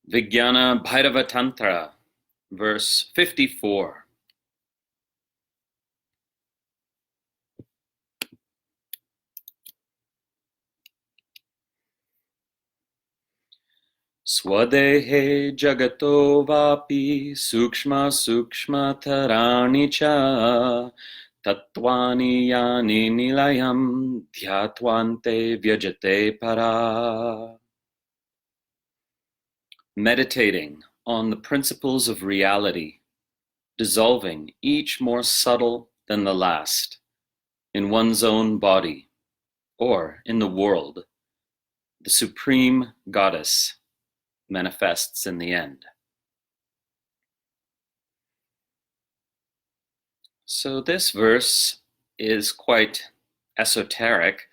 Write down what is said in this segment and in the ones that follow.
Vijñāna-bhairava-tantra, verse 54. Svadehe jagato vapi sūkṣmasūkṣmatarāṇi ca tattvāni yāni nilayaṃ dhyātvānte vyajyate Parā. Meditating on the principles of reality, dissolving each more subtle than the last, in one's own body, or in the world, the supreme goddess manifests in the end. So this verse is quite esoteric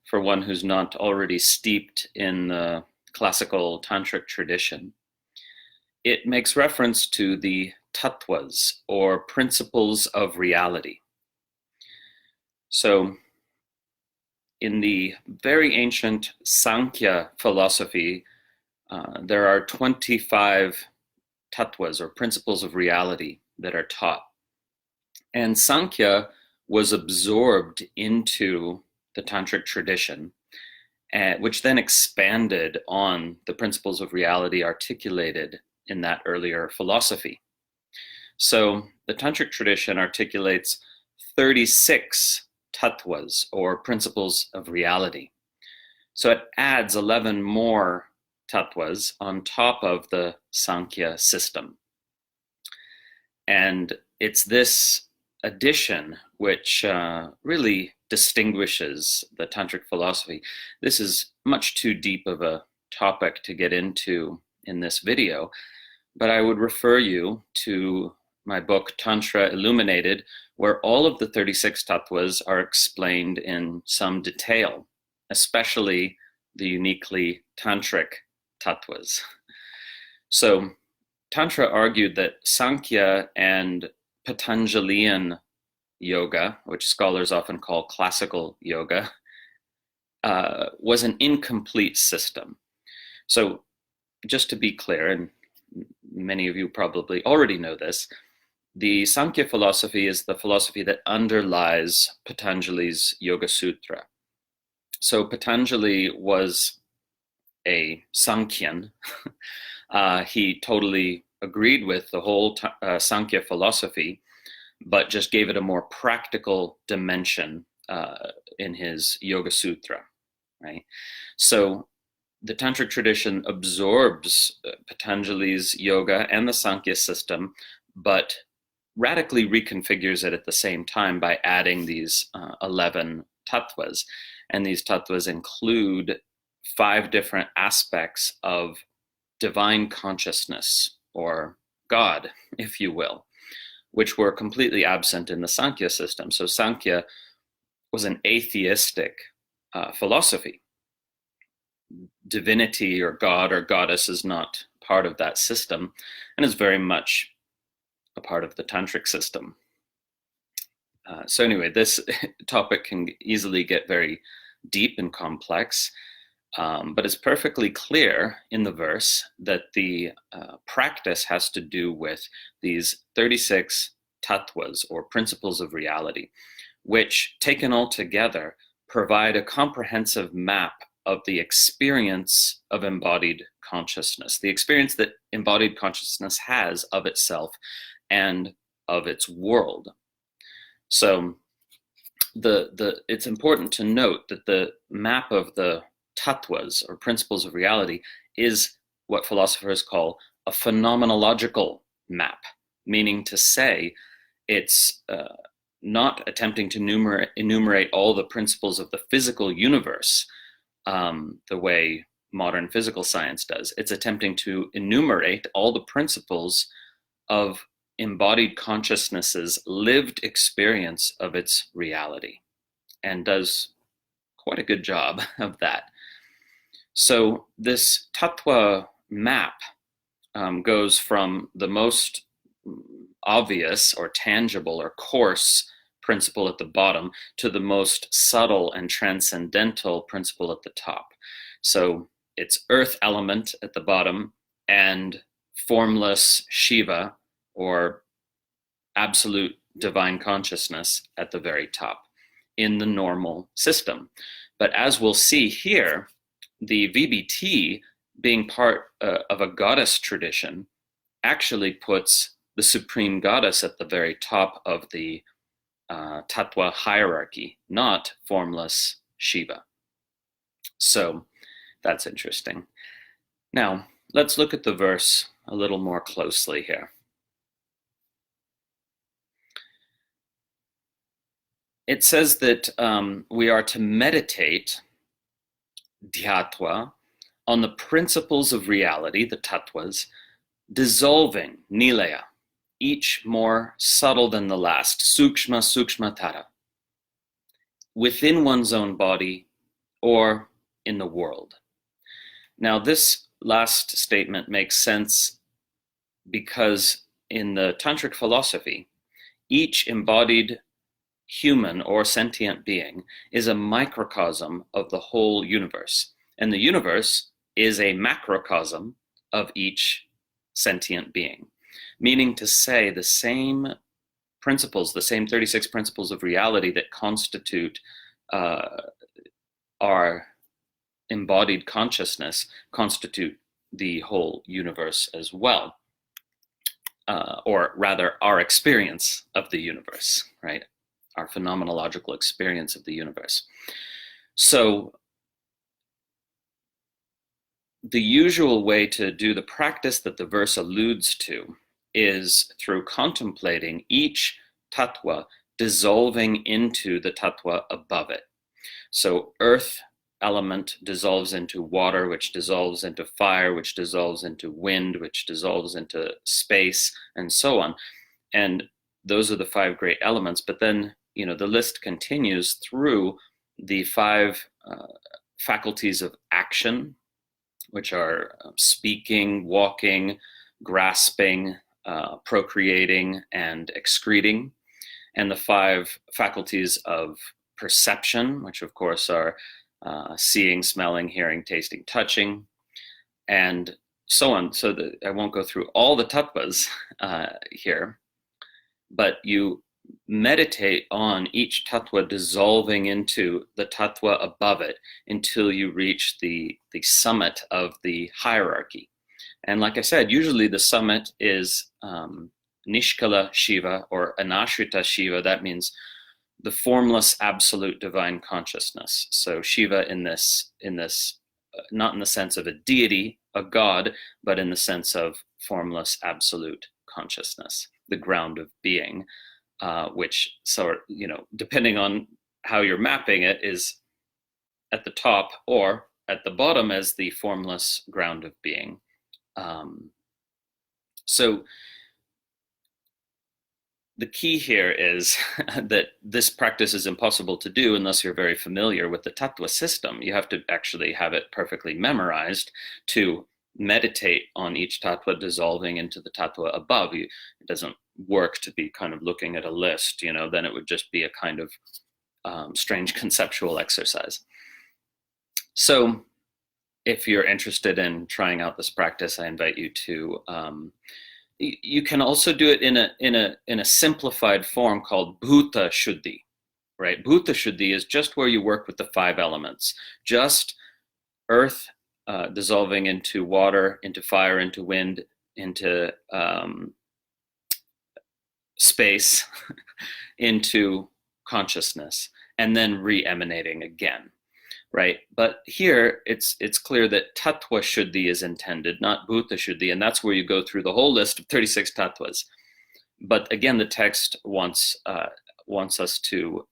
for one who's not already steeped in the classical tantric tradition. It makes reference to the tattvas, or principles of reality. So in the very ancient Sankhya philosophy, there are 25 tattvas, or principles of reality, that are taught. And Sankhya was absorbed into the tantric tradition, which then expanded on the principles of reality articulated in that earlier philosophy. So the tantric tradition articulates 36 tattvas, or principles of reality. So it adds 11 more tattvas on top of the Sankhya system. And it's this addition which really distinguishes the tantric philosophy. This is much too deep of a topic to get into in this video, but I would refer you to my book, Tantra Illuminated, where all of the 36 tattvas are explained in some detail, especially the uniquely tantric tattvas. So Tantra argued that Sankhya and Patanjalian yoga, which scholars often call classical yoga, was an incomplete system. So just to be clear, and many of you probably already know this, the Sankhya philosophy is the philosophy that underlies Patanjali's Yoga Sutra. So Patanjali was a Sankhyan. He totally agreed with the whole Sankhya philosophy, but just gave it a more practical dimension in his Yoga Sutra, right? So the Tantric tradition absorbs Patanjali's yoga and the Sankhya system, but radically reconfigures it at the same time by adding these 11 tattvas. And these tattvas include 5 different aspects of divine consciousness, or God, if you will, which were completely absent in the Sankhya system. So Sankhya was an atheistic philosophy. Divinity or God or goddess is not part of that system, and is very much a part of the tantric system. So anyway, this topic can easily get very deep and complex, but it's perfectly clear in the verse that the practice has to do with these 36 tattvas, or principles of reality, which taken all together provide a comprehensive map of the experience of embodied consciousness, the experience that embodied consciousness has of itself and of its world. So it's important to note that the map of the tattvas, or principles of reality, is what philosophers call a phenomenological map, meaning to say it's not attempting to enumerate all the principles of the physical universe the way modern physical science does. It's attempting to enumerate all the principles of embodied consciousness's lived experience of its reality, and does quite a good job of that. So this tattva map goes from the most obvious or tangible or coarse principle at the bottom to the most subtle and transcendental principle at the top. So it's earth element at the bottom, and formless Shiva, or absolute divine consciousness, at the very top in the normal system. But as we'll see here, the VBT, being part of a goddess tradition, actually puts the supreme goddess at the very top of the tattva hierarchy, not formless Shiva. So that's interesting. Now, let's look at the verse a little more closely here. It says that we are to meditate, dhyātva, on the principles of reality, the tattvas, dissolving, nilayaṃ, each more subtle than the last, sūkṣmasūkṣmatarāṇi, within one's own body or in the world. Now, this last statement makes sense because in the tantric philosophy, each embodied human or sentient being is a microcosm of the whole universe. And the universe is a macrocosm of each sentient being. Meaning to say, the same principles, the same 36 principles of reality that constitute our embodied consciousness constitute the whole universe as well. Or rather, our experience of the universe, right? Our phenomenological experience of the universe. So the usual way to do the practice that the verse alludes to is through contemplating each tattva dissolving into the tattva above it. So earth element dissolves into water, which dissolves into fire, which dissolves into wind, which dissolves into space, and so on. And those are the 5 great elements. But then, the list continues through the 5 faculties of action, which are speaking, walking, grasping, procreating, and excreting, and the 5 faculties of perception, which of course are seeing, smelling, hearing, tasting, touching, and so on. So I won't go through all the tattvas here, but you meditate on each tattva dissolving into the tattva above it until you reach the summit of the hierarchy. And like I said, usually the summit is Nishkala Shiva or Anashrita Shiva. That means the formless absolute divine consciousness. So Shiva in this not in the sense of a deity, a god, but in the sense of formless absolute consciousness, the ground of being. Which, depending on how you're mapping it, is at the top or at the bottom as the formless ground of being. So the key here is that this practice is impossible to do unless you're very familiar with the tattva system. You have to actually have it perfectly memorized to meditate on each tattva dissolving into the tattva above. It doesn't work to be kind of looking at a list, then it would just be a kind of strange conceptual exercise. So if you're interested in trying out this practice, I invite you to, you can also do it in a simplified form called bhuta shuddhi, right? Bhuta shuddhi is just where you work with the 5 elements, just earth dissolving into water, into fire, into wind, into space, into consciousness, and then re-emanating again, right? But here it's clear that tattva shuddhi is intended, not bhuta shuddhi, and that's where you go through the whole list of 36 tattvas. But again, the text wants us to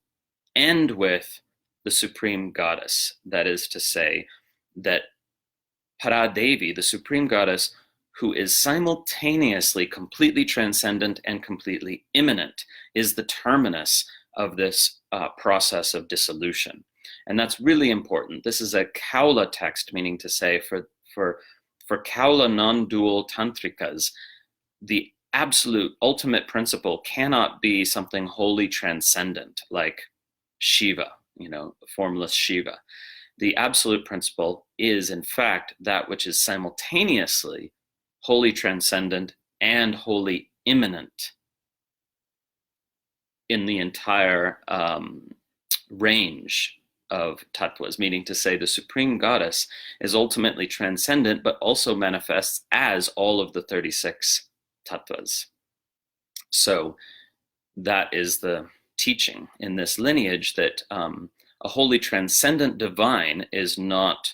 end with the supreme goddess. That is to say, that Parā Devi, the supreme goddess, who is simultaneously completely transcendent and completely immanent, is the terminus of this process of dissolution. And that's really important. This is a Kaula text, meaning to say for Kaula non-dual tantrikas, the absolute ultimate principle cannot be something wholly transcendent like Shiva, formless Shiva. The absolute principle is, in fact, that which is simultaneously wholly transcendent, and wholly immanent in the entire range of tattvas, meaning to say the Supreme Goddess is ultimately transcendent, but also manifests as all of the 36 tattvas. So that is the teaching in this lineage, that a wholly transcendent divine is not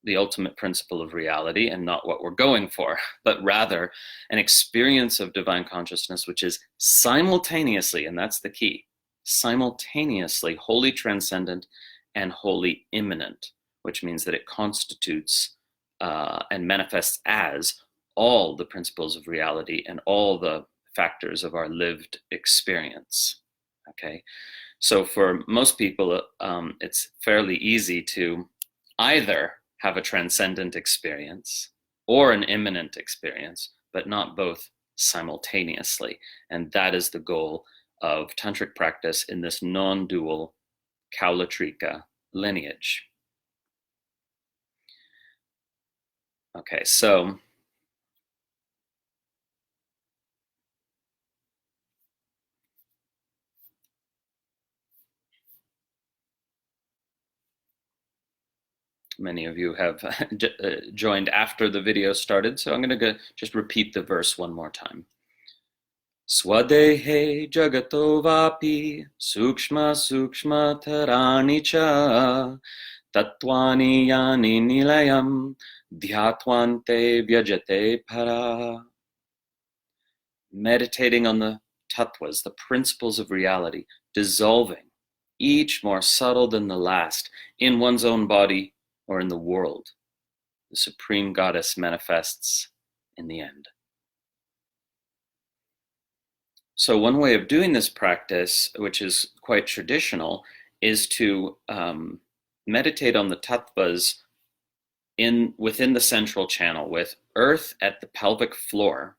the ultimate principle of reality and not what we're going for, but rather an experience of divine consciousness which is simultaneously, and that's the key, simultaneously wholly transcendent and wholly immanent, which means that it constitutes and manifests as all the principles of reality and all the factors of our lived experience. Okay, so for most people, it's fairly easy to either have a transcendent experience or an immanent experience, but not both simultaneously. And that is the goal of tantric practice in this non-dual Kaulatrika lineage. Okay, so many of you have joined after the video started, so I'm going to just repeat the verse one more time. Svadehe jagato vapi sūkṣmasūkṣmatarāṇi ca tattvāni yāni nilayaṃ dhyātvānte vyajyate Parā. Meditating on the tattvas, the principles of reality, dissolving, each more subtle than the last, in one's own body or in the world, the Supreme Goddess manifests in the end. So one way of doing this practice, which is quite traditional, is to meditate on the tattvas within the central channel, with earth at the pelvic floor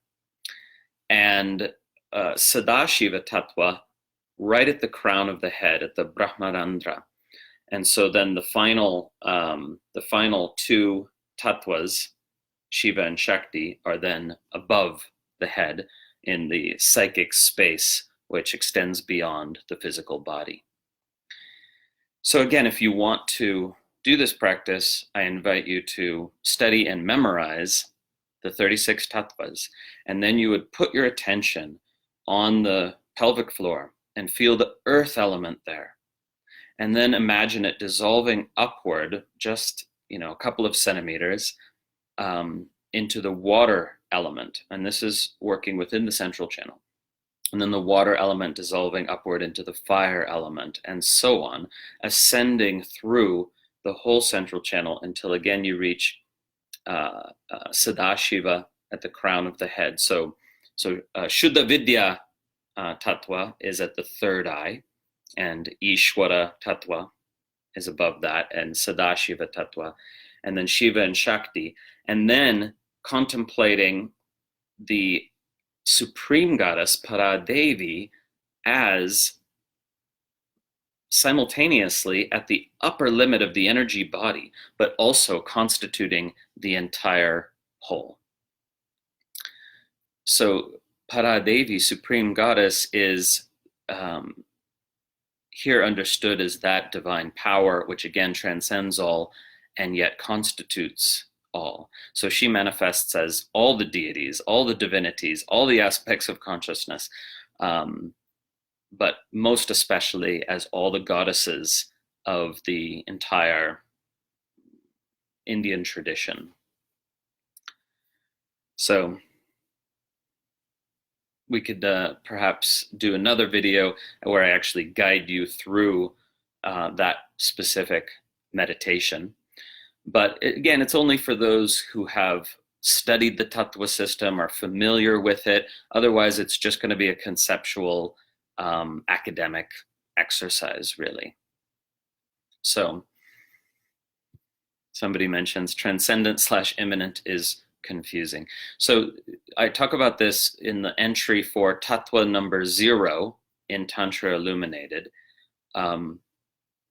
and Sadashiva tattva right at the crown of the head, at the Brahmarandra. And so then the final two tattvas, Shiva and Shakti, are then above the head in the psychic space, which extends beyond the physical body. So again, if you want to do this practice, I invite you to study and memorize the 36 tattvas, and then you would put your attention on the pelvic floor and feel the earth element there. And then imagine it dissolving upward just, a couple of centimeters into the water element. And this is working within the central channel. And then the water element dissolving upward into the fire element, and so on, ascending through the whole central channel until again you reach Sadashiva at the crown of the head. So Shuddha Vidya tattva is at the third eye, and Ishvara tattva is above that, and Sadashiva tattva, and then Shiva and Shakti, and then contemplating the Supreme Goddess Parā Devi as simultaneously at the upper limit of the energy body, but also constituting the entire whole. So Parā Devi, Supreme Goddess, is here understood as that divine power which again transcends all and yet constitutes all. So she manifests as all the deities, all the divinities, all the aspects of consciousness, but most especially as all the goddesses of the entire Indian tradition. So we could perhaps do another video where I actually guide you through that specific meditation. But again, it's only for those who have studied the tattva system, are familiar with it. Otherwise, it's just going to be a conceptual academic exercise, really. So somebody mentions transcendent/immanent is confusing. So I talk about this in the entry for tattva number 0 in Tantra Illuminated. And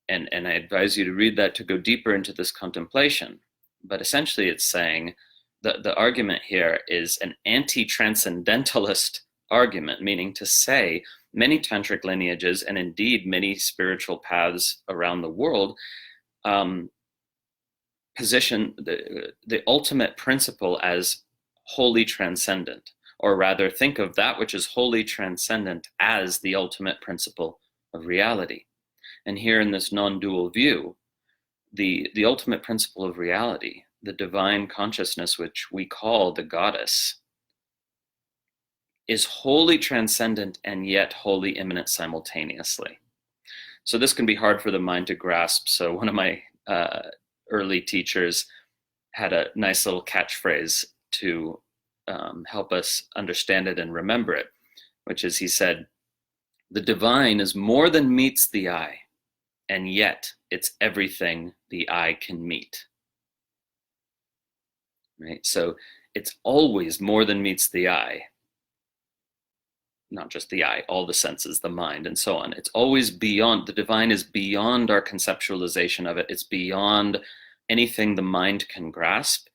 I advise you to read that to go deeper into this contemplation. But essentially it's saying the argument here is an anti-transcendentalist argument, meaning to say many tantric lineages, and indeed many spiritual paths around the world, position the ultimate principle as wholly transcendent, or rather think of that which is wholly transcendent as the ultimate principle of reality. And here in this non-dual view, the ultimate principle of reality, the divine consciousness, which we call the goddess, is wholly transcendent and yet wholly immanent simultaneously. So this can be hard for the mind to grasp. So one of my early teachers had a nice little catchphrase to help us understand it and remember it, which is, he said, "The divine is more than meets the eye, and yet it's everything the eye can meet." Right? So it's always more than meets the eye, not just the eye, all the senses, the mind, and so on. It's always beyond. The divine is beyond our conceptualization of it. It's beyond anything the mind can grasp,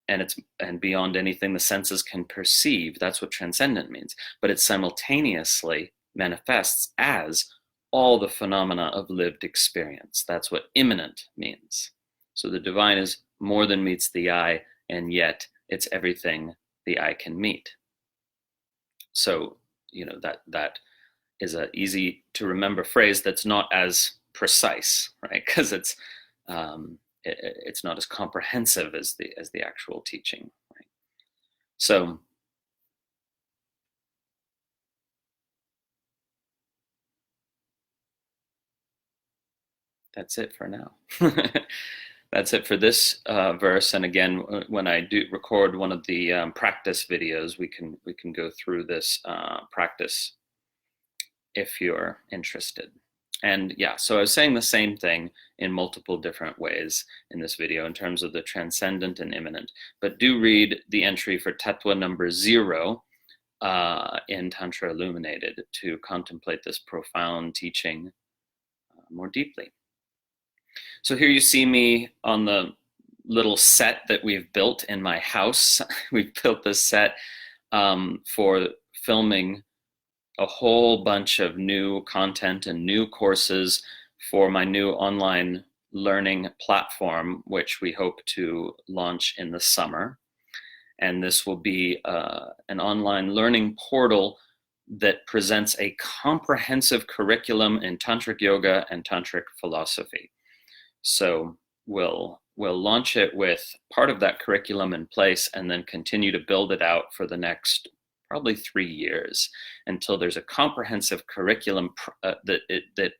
and it's beyond anything the senses can perceive. That's what transcendent means. But it simultaneously manifests as all the phenomena of lived experience. That's what immanent means. So the divine is more than meets the eye, and yet it's everything the eye can meet. So, that is an easy to remember phrase that's not as precise, right? Because it's not as comprehensive as the actual teaching, right? So that's it for now. That's it for this verse. And again, when I do record one of the practice videos, we can go through this practice if you're interested. And yeah, so I was saying the same thing in multiple different ways in this video in terms of the transcendent and immanent. But do read the entry for tattva number 0 in Tantra Illuminated to contemplate this profound teaching more deeply. So here you see me on the little set that we've built in my house. We've built this set for filming a whole bunch of new content and new courses for my new online learning platform, which we hope to launch in the summer. And this will be an online learning portal that presents a comprehensive curriculum in tantric yoga and tantric philosophy. So we'll launch it with part of that curriculum in place, and then continue to build it out for the next probably 3 years until there's a comprehensive curriculum that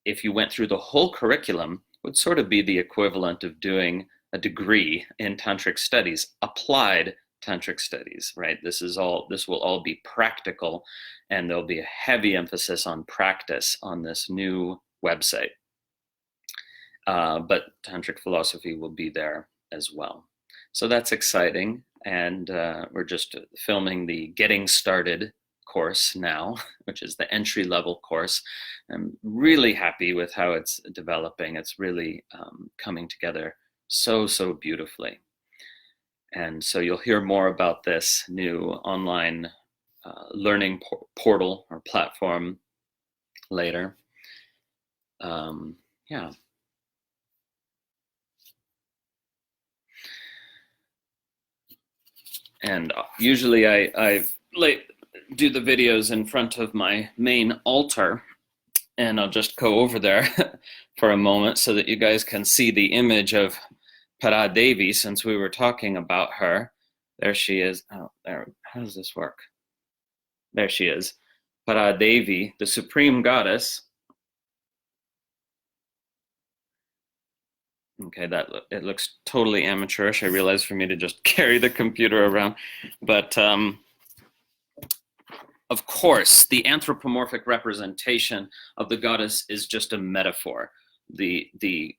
if you went through the whole curriculum would sort of be the equivalent of doing a degree in tantric studies, applied tantric studies, right? This will all be practical, and there'll be a heavy emphasis on practice on this new website. But tantric philosophy will be there as well. So that's exciting. And we're just filming the Getting Started course now, which is the entry-level course. I'm really happy with how it's developing. It's really coming together so beautifully. And so you'll hear more about this new online learning portal or platform later. Yeah. And usually I do the videos in front of my main altar, and I'll just go over there for a moment so that you guys can see the image of Parā Devi, since we were talking about her. There she is. Oh, there. How does this work? There she is. Parā Devi, the supreme goddess. Okay, it looks totally amateurish. I realize for me to just carry the computer around, but of course, the anthropomorphic representation of the goddess is just a metaphor. The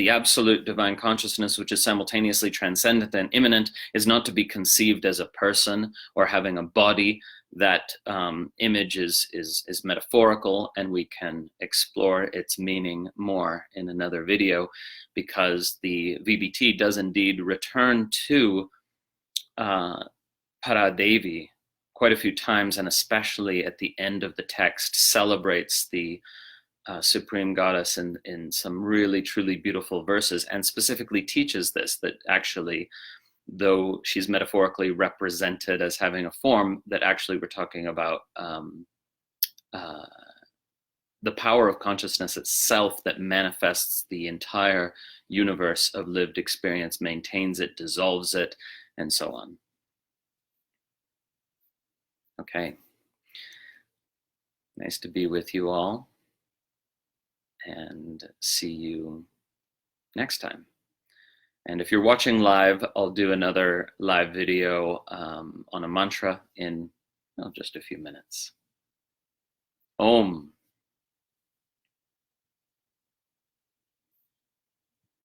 absolute divine consciousness, which is simultaneously transcendent and immanent, is not to be conceived as a person or having a body, that image is metaphorical, and we can explore its meaning more in another video, because the VBT does indeed return to Parā Devi quite a few times, and especially at the end of the text celebrates the Supreme Goddess in some really, truly beautiful verses, and specifically teaches this, that actually, though she's metaphorically represented as having a form, that actually we're talking about the power of consciousness itself that manifests the entire universe of lived experience, maintains it, dissolves it, and so on. Okay. Nice to be with you all, and see you next time. And if you're watching live, I'll do another live video on a mantra in just a few minutes. Om.